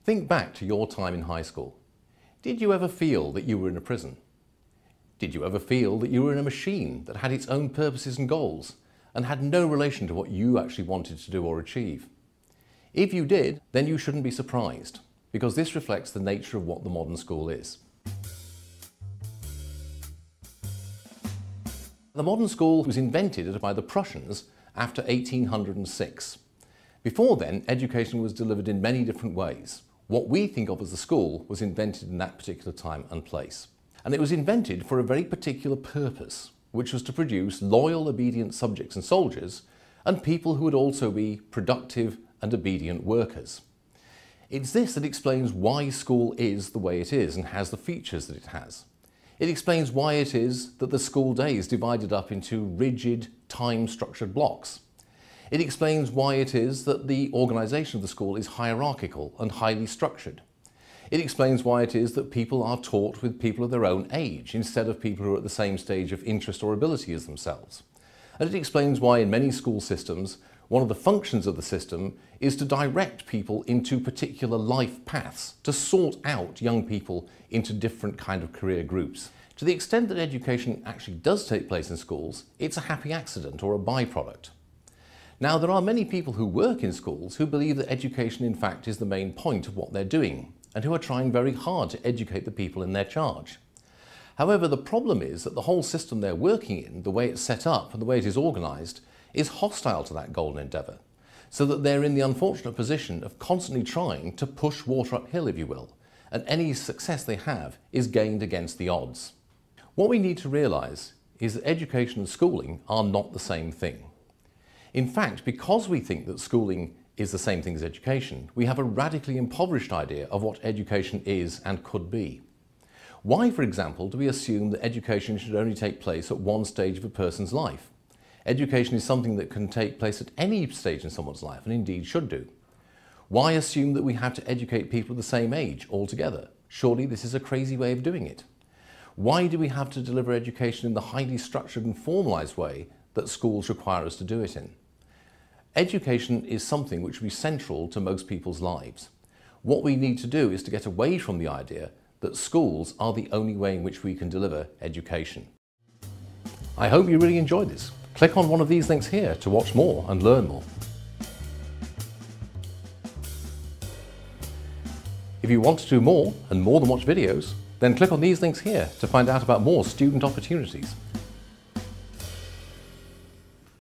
Think back to your time in high school. Did you ever feel that you were in a prison? Did you ever feel that you were in a machine that had its own purposes and goals and had no relation to what you actually wanted to do or achieve? If you did, then you shouldn't be surprised, because this reflects the nature of what the modern school is. The modern school was invented by the Prussians after 1806. Before then, education was delivered in many different ways. What we think of as the school was invented in that particular time and place. And it was invented for a very particular purpose, which was to produce loyal, obedient subjects and soldiers, and people who would also be productive and obedient workers. It's this that explains why school is the way it is and has the features that it has. It explains why it is that the school day is divided up into rigid, time-structured blocks. It explains why it is that the organisation of the school is hierarchical and highly structured. It explains why it is that people are taught with people of their own age instead of people who are at the same stage of interest or ability as themselves. And it explains why in many school systems, one of the functions of the system is to direct people into particular life paths, to sort out young people into different kind of career groups. To the extent that education actually does take place in schools, it's a happy accident or a byproduct. Now, there are many people who work in schools who believe that education in fact is the main point of what they're doing, and who are trying very hard to educate the people in their charge. However, the problem is that the whole system they're working in, the way it's set up and the way it is organised, is hostile to that golden endeavour, so that they're in the unfortunate position of constantly trying to push water uphill, if you will, and any success they have is gained against the odds. What we need to realise is that education and schooling are not the same thing. In fact, because we think that schooling is the same thing as education, we have a radically impoverished idea of what education is and could be. Why, for example, do we assume that education should only take place at one stage of a person's life? Education is something that can take place at any stage in someone's life, and indeed should do. Why assume that we have to educate people of the same age altogether? Surely this is a crazy way of doing it. Why do we have to deliver education in the highly structured and formalised way that schools require us to do it in? Education is something which will be central to most people's lives. What we need to do is to get away from the idea that schools are the only way in which we can deliver education. I hope you really enjoyed this. Click on one of these links here to watch more and learn more. If you want to do more and more than watch videos, then click on these links here to find out about more student opportunities.